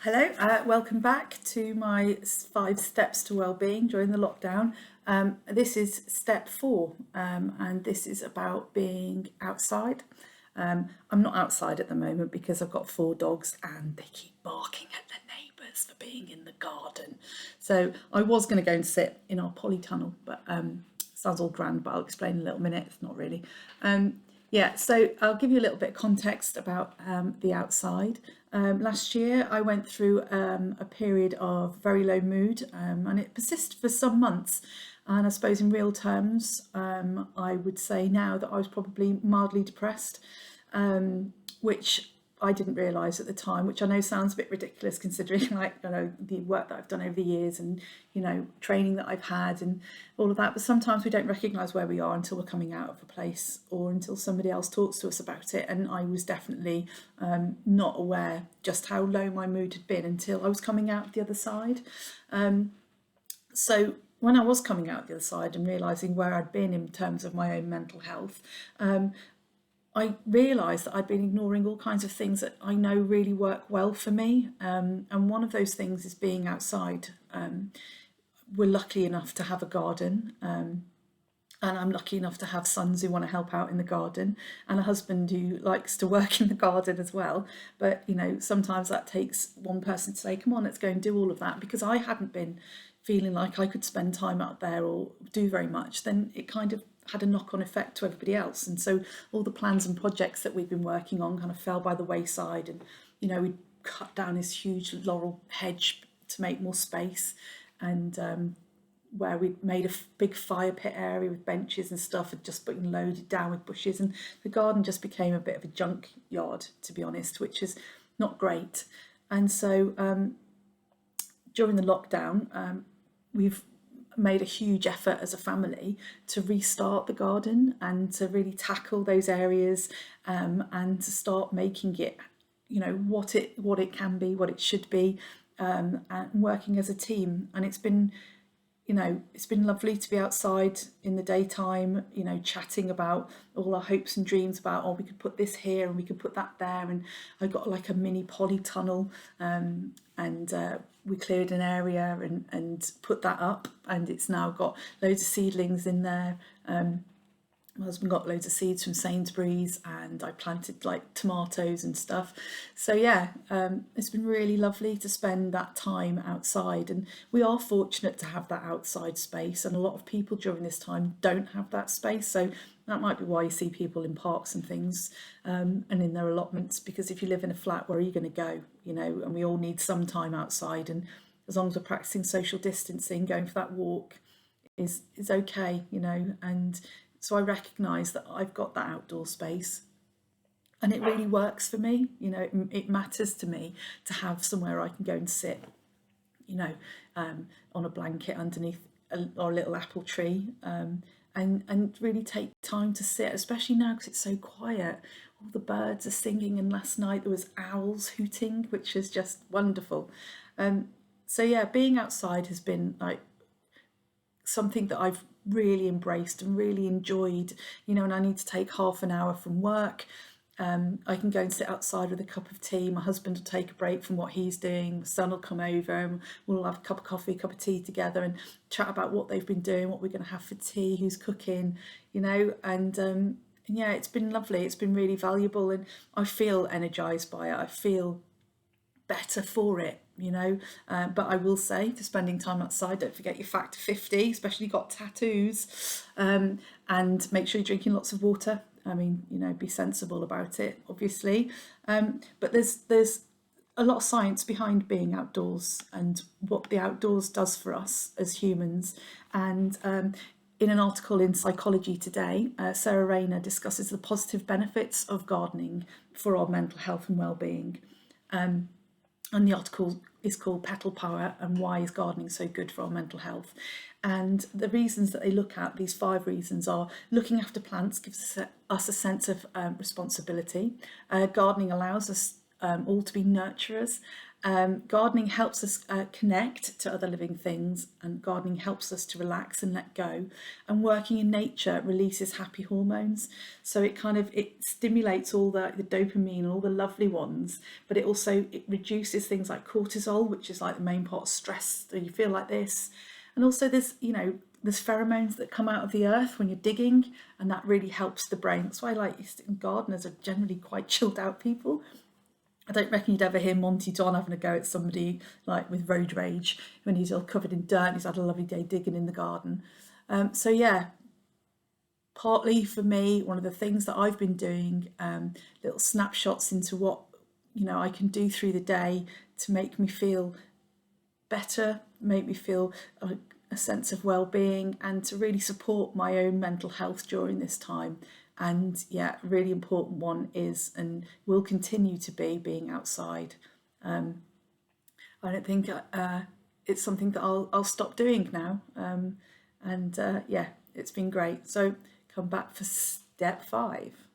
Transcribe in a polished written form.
Hello, welcome back to my 5 steps to wellbeing during the lockdown. This is step 4, and this is about being outside. I'm not outside at the moment because I've got 4 dogs and they keep barking at their neighbours for being in the garden. So I was going to go and sit in our polytunnel, but sounds all grand, but I'll explain in a little minute. It's not really. Yeah, so I'll give you a little bit of context about the outside. Last year, I went through a period of very low mood, and it persisted for some months. And I suppose, in real terms, I would say now that I was probably mildly depressed, which I didn't realise at the time, which I know sounds a bit ridiculous considering, like, the work that I've done over the years and, training that I've had and all of that. But sometimes we don't recognise where we are until we're coming out of a place or until somebody else talks to us about it. And I was definitely not aware just how low my mood had been until I was coming out the other side. So when I was coming out the other side and realising where I'd been in terms of my own mental health, I realised that I'd been ignoring all kinds of things that I know really work well for me. And one of those things is being outside. We're lucky enough to have a garden. And I'm lucky enough to have sons who want to help out in the garden and a husband who likes to work in the garden as well. But, sometimes that takes one person to say, come on, let's go and do all of that. Because I hadn't been feeling like I could spend time out there or do very much. Then it kind of had a knock-on effect to everybody else. And so all the plans and projects that we've been working on kind of fell by the wayside. And, we cut down this huge laurel hedge to make more space. And where we made a big fire pit area with benches and stuff had just been loaded down with bushes, and the garden just became a bit of a junkyard, to be honest, which is not great. And so during the lockdown, we've made a huge effort as a family to restart the garden and to really tackle those areas, and to start making it, what it can be, what it should be, and working as a team. And it's been lovely to be outside in the daytime, chatting about all our hopes and dreams about, oh, we could put this here and we could put that there. And I got like a mini polytunnel, and we cleared an area and put that up. And it's now got loads of seedlings in there. My husband got loads of seeds from Sainsbury's and I planted like tomatoes and stuff. So yeah, it's been really lovely to spend that time outside, and we are fortunate to have that outside space, and a lot of people during this time don't have that space. So that might be why you see people in parks and things, and in their allotments, because if you live in a flat, where are you going to go? And we all need some time outside, and as long as we're practicing social distancing, going for that walk is okay, and so I recognise that I've got that outdoor space and it really works for me. It matters to me to have somewhere I can go and sit, on a blanket underneath or a little apple tree, and really take time to sit, especially now because it's so quiet. All the birds are singing, and last night there was owls hooting, which is just wonderful. So yeah, being outside has been like something that I've really embraced and really enjoyed, and I need to take half an hour from work. I can go and sit outside with a cup of tea. My husband will take a break from what he's doing. My son will come over and we'll have a cup of coffee, a cup of tea together and chat about what they've been doing, what we're going to have for tea, who's cooking, and yeah, it's been lovely. It's been really valuable and I feel energised by it. I feel better for it, but I will say, for spending time outside, don't forget your factor 50, especially if you've got tattoos, and make sure you're drinking lots of water. I mean, be sensible about it, obviously, but there's a lot of science behind being outdoors and what the outdoors does for us as humans. And in an article in Psychology Today, Sarah Rayner discusses the positive benefits of gardening for our mental health and well-being. And the article is called Petal Power and Why is Gardening So Good for Our Mental Health? And the reasons that they look at, these 5 reasons, are looking after plants gives us a sense of responsibility. Gardening allows us all to be nurturers. Gardening helps us connect to other living things, and gardening helps us to relax and let go. And working in nature releases happy hormones, so it stimulates all the dopamine and all the lovely ones, but it reduces things like cortisol, which is like the main part of stress. So you feel like this, and also there's pheromones that come out of the earth when you're digging, and that really helps the brain. That's why gardeners are generally quite chilled out people. I don't reckon you'd ever hear Monty Don having a go at somebody like with road rage when he's all covered in dirt and he's had a lovely day digging in the garden. So yeah, partly for me, one of the things that I've been doing, little snapshots into what I can do through the day to make me feel better, make me feel a sense of well-being, and to really support my own mental health during this time. And yeah, a really important one is, and will continue to be, being outside. I don't think it's something that I'll stop doing now. And yeah, it's been great. So come back for step 5.